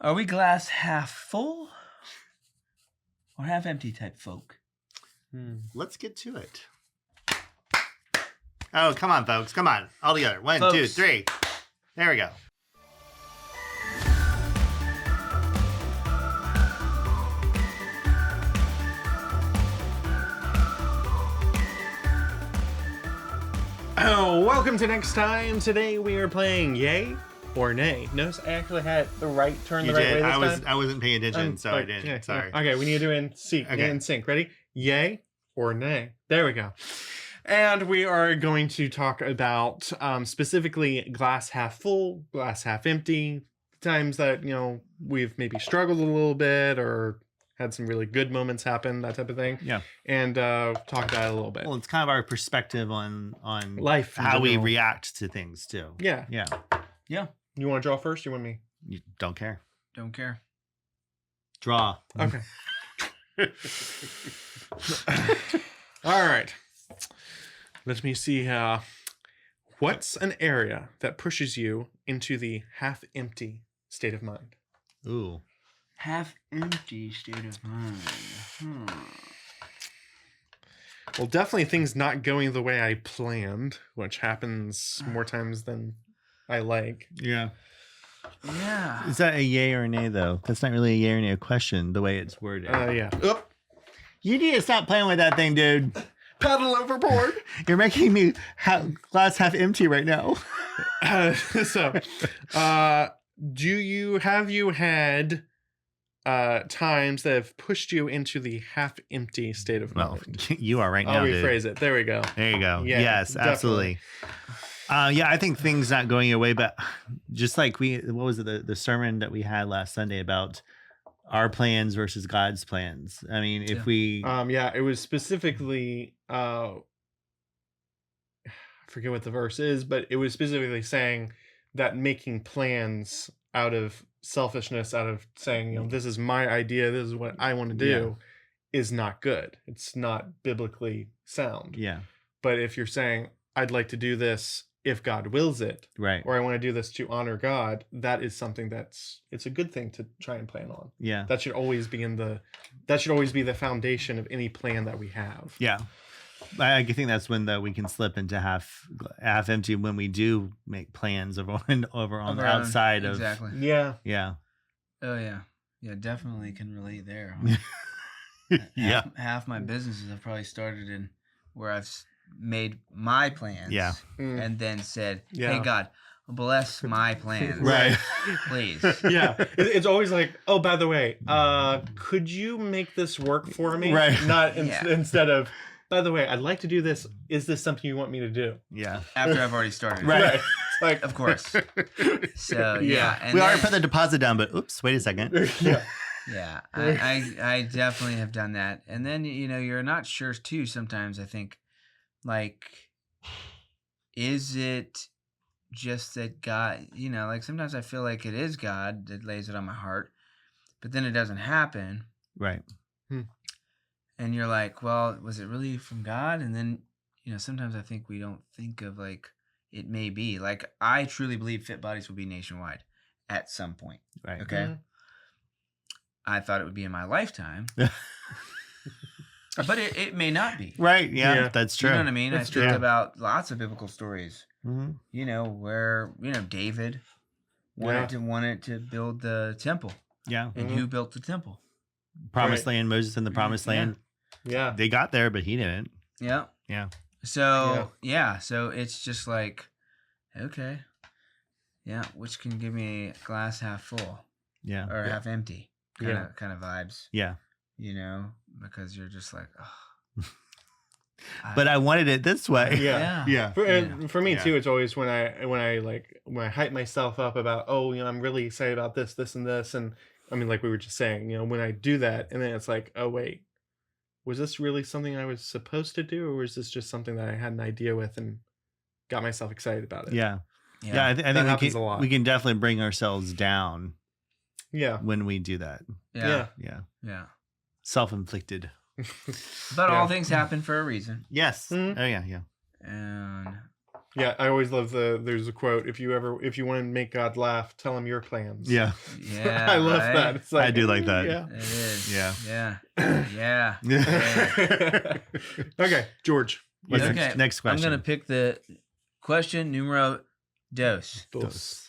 Are we glass half full or half empty type folk? Let's get to it. Oh, come on, folks. Come on. All together. 1, Folks. 2, 3. There we go. Oh, welcome to Next Time. Today we are playing Yay or Nay. Notice I actually had the right turn You the right did. way this time. I wasn't paying attention, so I didn't. Yeah, Sorry. yeah. Okay, we need to do in sync. Ready? Yay or nay. There we go. And we are going to talk about specifically glass half full, glass half empty, times that, we've maybe struggled a little bit or had some really good moments happen, that type of thing. Yeah. And talk about it a little bit. Well, it's kind of our perspective on Life in how we general. react to things, too. Yeah. Yeah. Yeah. You want to draw first? You want me? You don't care. Don't care. Draw. Okay. All right. Let me see. What's an area that pushes you into the half-empty state of mind? Ooh. Half empty state of mind. Well, definitely things not going the way I planned, which happens more times than I like. Yeah. Yeah. Is that a yay or a nay, though? That's not really a yay or nay question, the way it's worded. Yeah. Oop. You need to stop playing with that thing, dude. Paddle overboard. You're making me glass half empty right now. Have you had times that have pushed you into the half-empty state of Well, mind? you are right now, I'll dude. rephrase it. There we go. There you go. Yeah, yes, absolutely. Yeah, I think things not going your way, but just like what was it, the sermon that we had last Sunday about our plans versus God's plans. I mean, if we... it was specifically, I forget what the verse is, but it was specifically saying that making plans out of selfishness, out of saying, this is my idea, this is what I want to do, is not good. It's not biblically sound. Yeah. But if you're saying, I'd like to do this if God wills it, Right. or I want to do this to honor God, that is something it's a good thing to try and plan on. Yeah. That should always be the foundation of any plan that we have. Yeah. I think that's when we can slip into half empty when we do make plans over on the outside of... Exactly. Yeah. Yeah. Oh, yeah. Yeah, definitely can relate there. Yeah. Half my businesses have probably started in where I've made my plans. Yeah. And then said, Yeah. hey, God, bless my plans. Right. Please. Yeah. It's always like, oh, by the way, could you make this work for me? Right. Not Yeah. instead of, by the way, I'd like to do this. Is this something you want me to do? Yeah. After I've already started. Right. It's like, Of course. So, Yeah. And We then- already put the deposit down, but oops, wait a second. yeah. Yeah, I definitely have done that. And then, you're not sure too sometimes, I think, like, is it just that God, like sometimes I feel like it is God that lays it on my heart, but then it doesn't happen. Right. And you're like, well, was it really from God? And then, sometimes I think we don't think of like, it may be. Like, I truly believe Fit Bodies will be nationwide at some point. Right. Okay. Mhm. I thought it would be in my lifetime. But it may not be. Right. Yeah, Yeah. that's true. You know what I mean? That's I true. think about lots of biblical stories, Mhm. where, David wanted to build the temple. Yeah. And who built the temple? Promised land, Moses in the promised Yeah. land. Yeah. They got there, but he didn't. Yeah. Yeah. So, so it's just like, okay. Yeah, which can give me a glass half full Yeah. or half empty Yeah. kind of vibes, Yeah. because you're just like, oh. But I wanted it this way. Yeah. Yeah. For me Yeah. too, it's always when I hype myself up about, I'm really excited about this, and this, and I mean, like we were just saying, when I do that, and then it's like, oh wait, was this really something I was supposed to do, or was this just something that I had an idea with and got myself excited about it? Yeah. Yeah. I think happens a lot. we can definitely bring ourselves down Yeah. when we do that. Yeah. Yeah. Self-inflicted. But Yeah. all things happen for a reason. Yes. Mhm. Oh yeah. Yeah. And Yeah, I always love there's a quote, if you want to make God laugh, tell him your plans. Yeah. Yeah, I love right? that. It's like, I do like that. Yeah. It is. Yeah. Yeah. Yeah. Okay, George. What's Okay. next question? I'm gonna pick the question numero dos. Dos.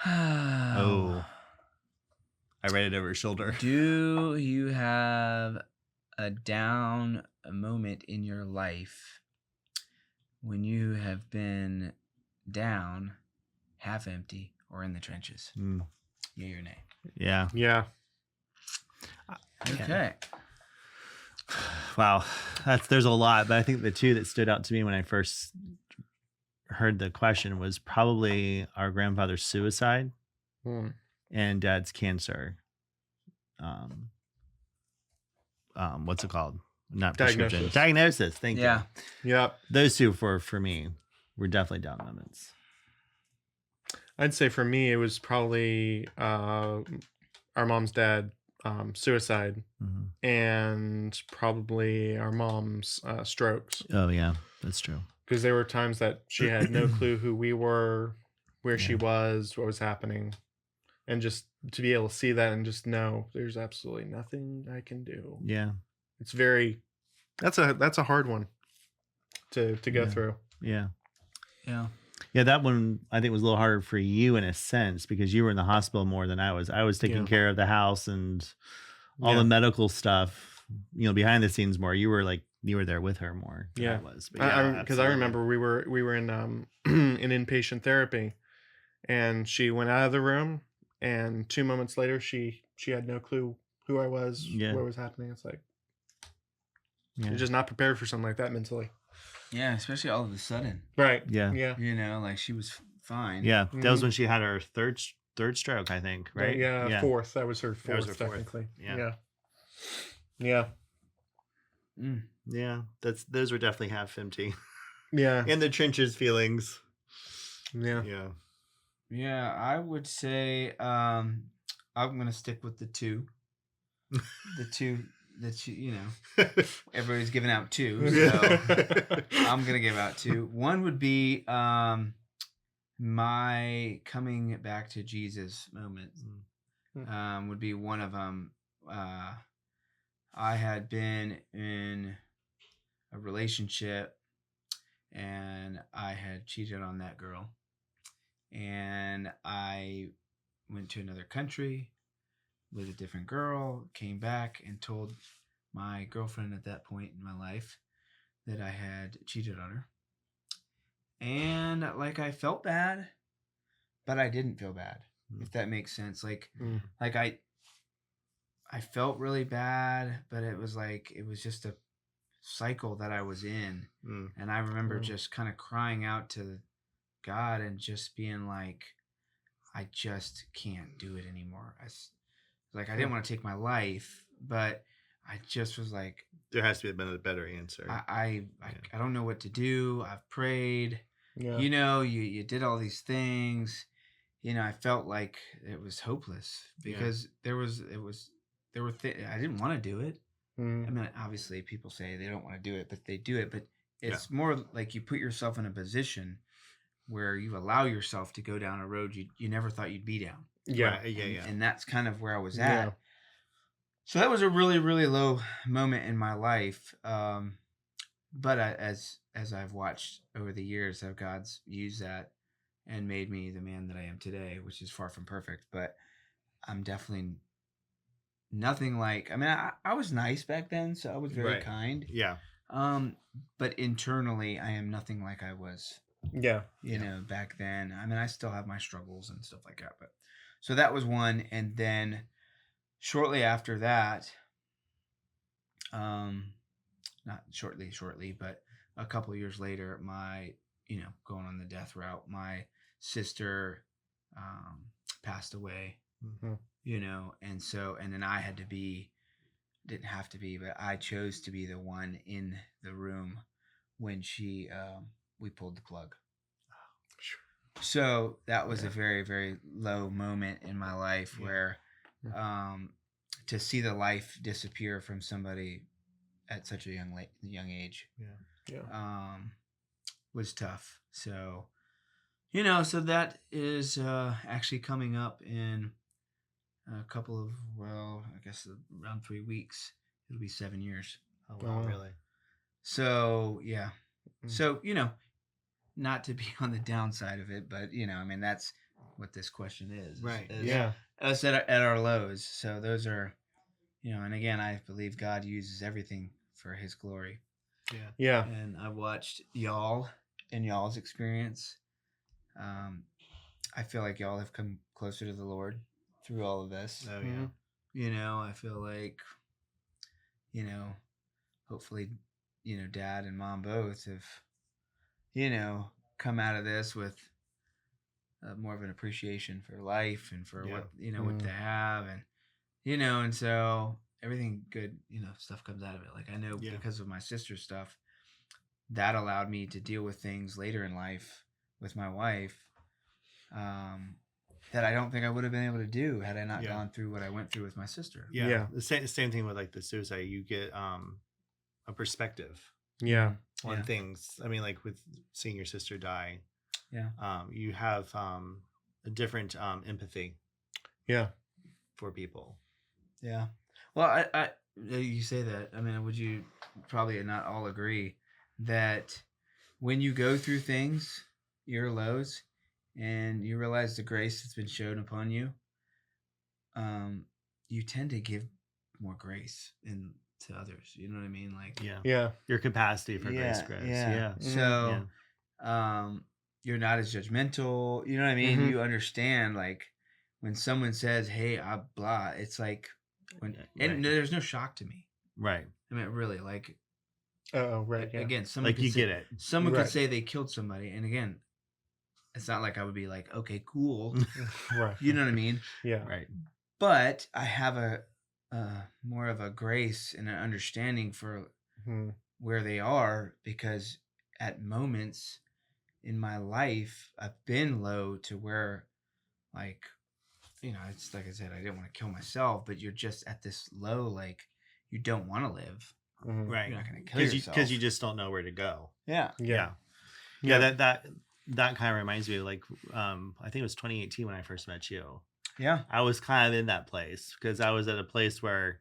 Oh. I read it over his shoulder. Do you have a down moment in your life when you have been down, half empty, or in the trenches? Yay or nay? Yeah. Yeah. Okay. Wow. There's a lot, but I think the two that stood out to me when I first heard the question was probably our grandfather's suicide and dad's cancer. What's it called? Not prescription. Diagnosis. Thank you. Yep. Those two for me were definitely down moments. I'd say for me, it was probably our mom's dad suicide and probably our mom's strokes. Oh yeah, that's true. Because there were times that she had no clue who we were, where she was, what was happening. And just to be able to see that and just know there's absolutely nothing I can do. Yeah. It's that's a hard one to go through. Yeah. Yeah. Yeah, that one I think was a little harder for you in a sense because you were in the hospital more than I was. I was taking care of the house and all the medical stuff, behind the scenes more. You were there with her more than I was. Because I remember we were in in inpatient therapy and she went out of the room and 2 moments later she had no clue who I was, what was happening. It's like you're just not prepared for something like that mentally. Yeah, especially all of a sudden. Right. Yeah. Yeah. She was fine. Yeah. That was when she had her third stroke, I think, right? Yeah. Fourth. That was her fourth, technically. Yeah. Yeah. Yeah. Those were definitely half empty. Yeah. In the trenches feelings. Yeah. Yeah. Yeah, I would say I'm gonna stick with the two. The two that everybody's giving out two, so I'm gonna give out two. One would be my coming back to Jesus moment. Would be one of them. I had been in a relationship and I had cheated on that girl, and I went to another country with a different girl, came back and told my girlfriend at that point in my life that I had cheated on her. And I felt bad, but I didn't feel bad, if that makes sense. I felt really bad, but it was just a cycle that I was in. And I remember just kind of crying out to God and just being like, I just can't do it anymore. I didn't want to take my life, but I just was like, there has to be a better answer. I don't know what to do. I've prayed. Yeah. You did all these things. I felt like it was hopeless because I didn't want to do it. I mean, obviously people say they don't want to do it, but they do it. But it's more like you put yourself in a position where you allow yourself to go down a road you never thought you'd be down. Yeah. Right. And that's kind of where I was at. So that was a really, really low moment in my life. But as I've watched over the years, how God's used that and made me the man that I am today, which is far from perfect, but I'm definitely nothing like, I mean, I was nice back then, so I was very kind. Yeah. But internally, I am nothing like I was. Yeah. Back then. I mean, I still have my struggles and stuff like that, but so that was one. And then shortly after that, not shortly, but a couple years later, my, going on the death route, my sister passed away, and then I didn't have to be, but I chose to be the one in the room when we pulled the plug. So that was a very, very low moment in my life where to see the life disappear from somebody at such a young age. was tough. So, so that is actually coming up in a couple of, I guess around 3 weeks. It'll be 7 years. Oh, wow, really? So, yeah. So, not to be on the downside of it, but, that's what this question is. Right. Us at our lows. So those are, and again, I believe God uses everything for his glory. Yeah. And I watched y'all and y'all's experience. I feel like y'all have come closer to the Lord through all of this. Oh, yeah. I feel like, hopefully, Dad and Mom both have, come out of this with more of an appreciation for life and for what, what they have. And, and so everything good, stuff comes out of it. Like I know because of my sister's stuff, that allowed me to deal with things later in life with my wife that I don't think I would have been able to do had I not gone through what I went through with my sister. Yeah. The same thing with like the suicide. You get a perspective. On things. I mean, like with seeing your sister die. You have a different empathy. For people. Yeah. Well, I you say that. I mean, would you probably not all agree that when you go through things, your lows, and you realize the grace that's been shown upon you, you tend to give more grace to others. You know what I mean? Like your capacity for grace. So you're not as judgmental. You know what I mean? You understand like when someone says, "Hey, blah," it's like and there's no shock to me. Right. I mean, really, like. Right. Yeah. Again, someone like you get it. Someone could say they killed somebody, and again, it's not like I would be like, "Okay, cool," Right. You know what I mean? Yeah. Right. But I have a more of a grace and an understanding for where they are, because at moments in my life I've been low to where, like, it's like I said, I didn't want to kill myself, but you're just at this low, like you don't want to live. Right. You're not going to kill yourself because you just don't know where to go. Yeah. That kind of reminds me of like I think it was 2018 when I first met you. Yeah. I was kind of in that place because I was at a place where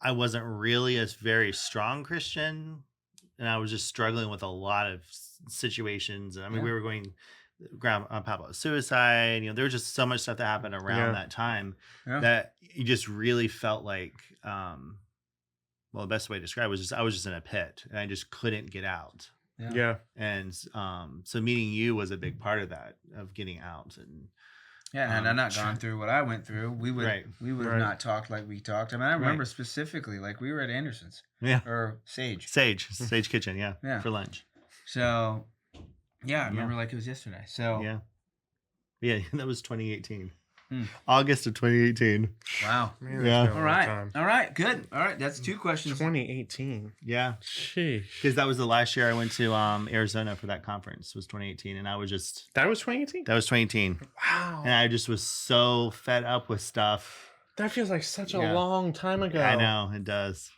I wasn't really a very strong Christian, and I was just struggling with a lot of situations. And I mean, we were going Grandpa suicide. There was just so much stuff that happened around that time that you just really felt like, the best way to describe it was I was just in a pit and I just couldn't get out. Yeah. And so meeting you was a big part of that, of getting out. And had I not gone through what I went through, we would have not talked like we talked. I mean, I remember specifically, like we were at Anderson's, or Sage Kitchen, for lunch. So, I remember like it was yesterday. So that was 2018, August of 2018. Wow. Man, all right, good. All right, that's 2 questions. 2018. Yeah, sheesh. Because that was the last year I went to Arizona for that conference. Was 2018, and I was just that was 2018. That was 2018. Wow. And I just was so fed up with stuff. That feels like such a long time ago. I know it does.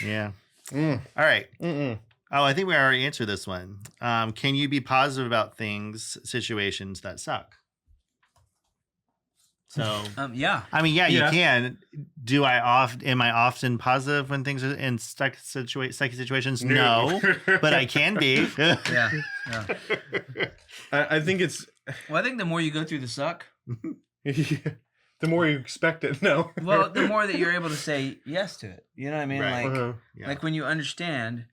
Yeah. All right. Oh, I think we already answered this one. Can you be positive about situations that suck? So, I mean, you can. Am I often positive when things are in stuck situations? No, but I can be. I think it's. Well, I think the more you go through the suck, the more you expect it. No. Well, the more that you're able to say yes to it. You know what I mean? Right. Like, like when you understand,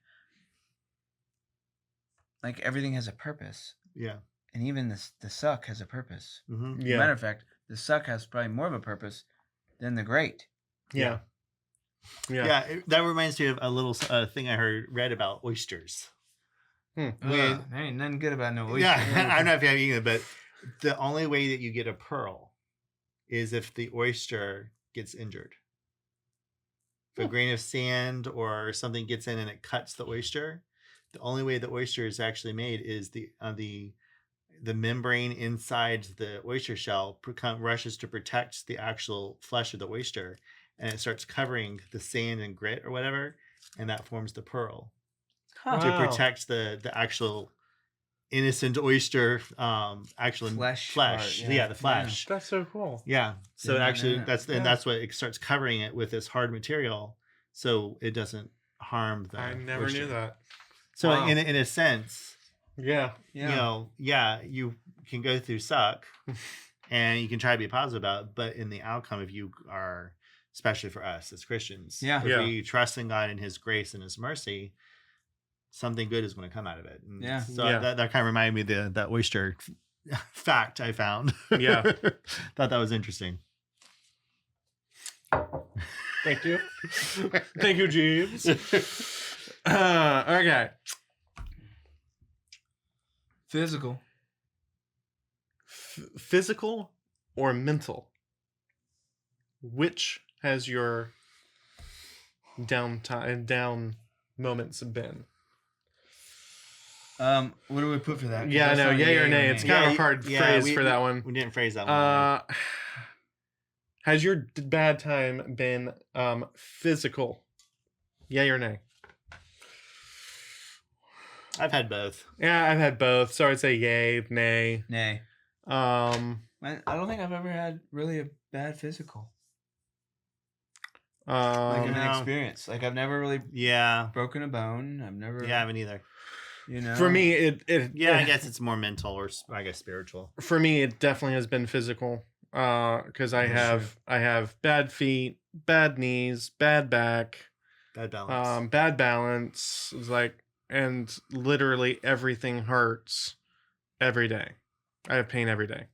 like everything has a purpose. Yeah. And even the suck has a purpose. Mm-hmm. As a matter of fact, the suck has probably more of a purpose than the great. Yeah. That reminds me of a little thing I read about oysters. There ain't nothing good about no oysters. Yeah, I don't know if you have eaten it, but the only way that you get a pearl is if the oyster gets injured. If a grain of sand or something gets in and it cuts the oyster, the only way the oyster is actually made is the membrane inside the oyster shell rushes to protect the actual flesh of the oyster, and it starts covering the sand and grit or whatever, and that forms the pearl. Huh. to Wow. protect the actual innocent oyster actual Flesh flesh. part, Yeah, the flesh. That's so cool. Yeah. So Did not know actually that. that's Yeah. and that's what it starts covering it with this hard material so it doesn't harm the I never oyster. knew that. So Wow. in a sense, Yeah. Yeah. you can go through suck and you can try to be positive about it, but in the outcome, if you are, especially for us as Christians, Yeah. if Yeah. we trust in God and his grace and his mercy, something good is going to come out of it. And Yeah. so Yeah. that kind of reminded me of that oyster fact I found. Yeah. Thought that was interesting. Thank you. Thank you, Jeeves. Okay. Physical. Physical or mental? Which has your down moments been? What do we put for that? 'Cause Yeah, I that's know. not Yay or nay. It's kind of a hard phrase for that one. We didn't phrase that one. Has your bad time been physical? Yay or nay? I've had both. Yeah, I've had both. So I'd say yay, nay. Nay. I don't think I've ever had really a bad physical. Like an No. experience. Like I've never really broken a bone. I've never. Yeah, I haven't either. You know. For me, I guess it's more mental or I guess spiritual. For me, it definitely has been physical. Because I have bad feet, bad knees, bad back, bad balance. Bad balance. It's like, and literally everything hurts every day. I have pain every day.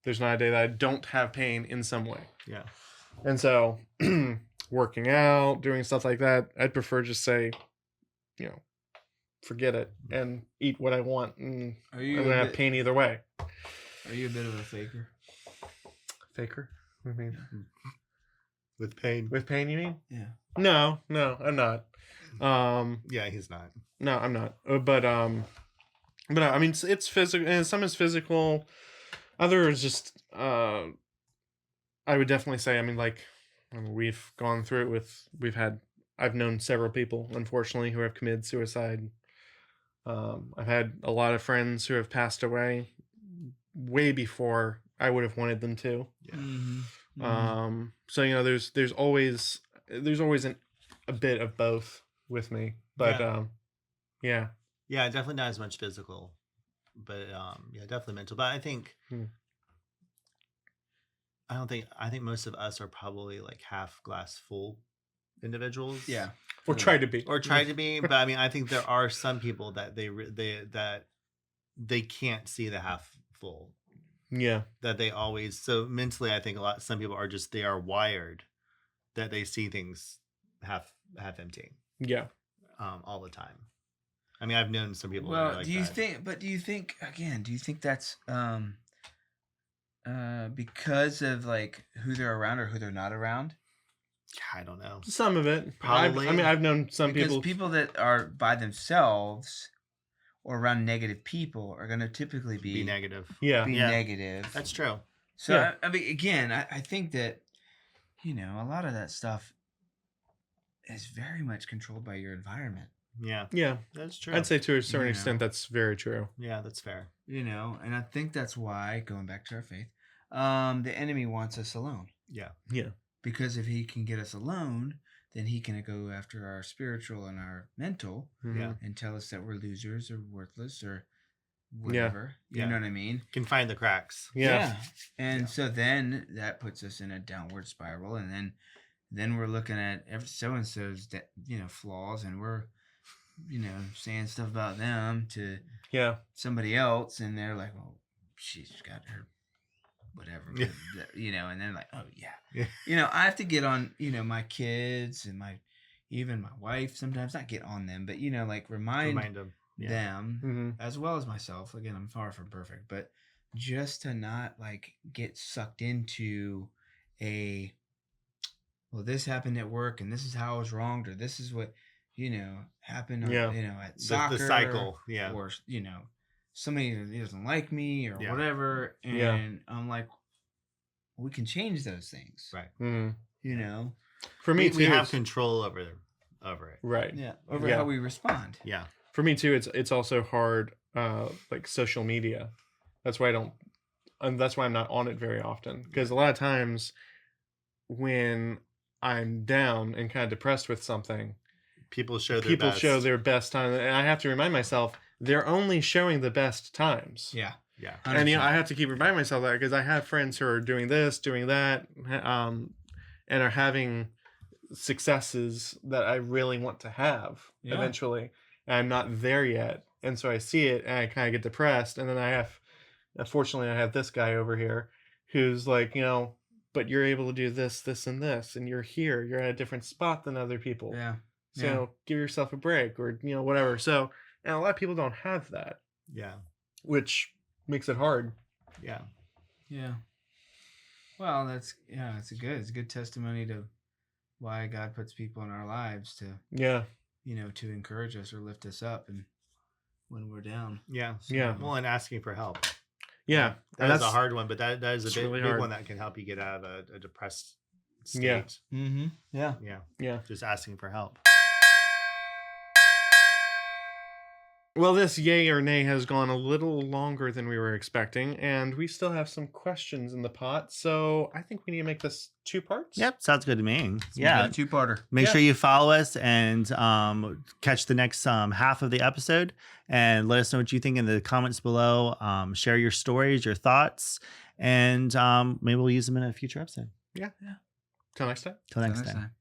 There's not a day that I don't have pain in some way. Yeah. And so working out, doing stuff like that, I'd prefer just say, forget it and eat what I want. And I'm going to have pain either way. Are you a bit of a faker? Faker? I mean, with pain. With pain, you mean? Yeah. No, I'm not. Yeah, he's not. No, I'm not. But I mean, it's physical, and some is physical. Other is just, I would definitely say, I mean, we've gone through it I've known several people, unfortunately, who have committed suicide. I've had a lot of friends who have passed away way before I would have wanted them to. Yeah. Mm-hmm. So there's always a bit of both with me, but yeah, definitely not as much physical, but definitely mental. But I think I think most of us are probably like half glass full individuals. Yeah. Or try to be. But I mean, I think there are some people that they can't see the half full. Yeah. That they always, so mentally, I think some people are they are wired that they see things half empty. Yeah. All the time. I mean, I've known some people. Well, that are like do you that. think that's because of like who they're around or who they're not around? I don't know. Some of it. Probably. I've known some because people that are by themselves or around negative people are going to typically be negative. Yeah. Negative. That's true. So, Yeah. I mean, again, I think that, a lot of that stuff is very much controlled by your environment. Yeah. Yeah. That's true. I'd say to a certain extent, that's very true. Yeah, that's fair. And I think that's why, going back to our faith, the enemy wants us alone. Yeah. Yeah. Because if he can get us alone, then he can go after our spiritual and our mental and tell us that we're losers or worthless or whatever. You know what I mean? Can find the cracks. Yeah. And so then that puts us in a downward spiral. And then we're looking at so-and-so's, flaws, and we're, saying stuff about them to somebody else. And they're like, well, she's got her whatever, and they're like, oh yeah. I have to get on, my kids and even my wife sometimes, not get on them, but remind them as well as myself. Again, I'm far from perfect, but just to not get sucked into this happened at work and this is how I was wronged, or this is what happened at soccer, the cycle, or somebody doesn't like me or whatever, and I'm like, we can change those things, right? Mm-hmm. You know, for me we have control over over it. Right. Yeah. Over Yeah. how we respond. Yeah. For me too, it's also hard, like social media. That's why that's why I'm not on it very often. Because a lot of times when I'm down and kind of depressed with something, People show their best time, and I have to remind myself they're only showing the best times. Yeah. Yeah. And I have to keep reminding myself that, because I have friends who are doing this, doing that, and are having successes that I really want to have eventually. And I'm not there yet, and so I see it and I kind of get depressed. And then unfortunately, I have this guy over here who's like, but you're able to do this, this, and this, and you're here. You're at a different spot than other people. Yeah. So give yourself a break, or whatever. So, and a lot of people don't have that. Yeah. Which makes it hard. Yeah. Yeah. Well, it's a good testimony to why God puts people in our lives to to encourage us or lift us up, and when we're down. Yeah. Yeah. Well, and asking for help. Yeah. That's a hard one, but that is a really big hard. one that can help you get out of a depressed state. Yeah. Mm-hmm. Yeah. Yeah. Yeah. Just asking for help. Well, this yay or nay has gone a little longer than we were expecting, and we still have some questions in the pot. So I think we need to make this 2 parts. Yep. Sounds good to me. Yeah. 2-parter. Make sure you follow us and catch the next half of the episode, and let us know what you think in the comments below. Share your stories, your thoughts, and maybe we'll use them in a future episode. Yeah. Till next time. Till next time.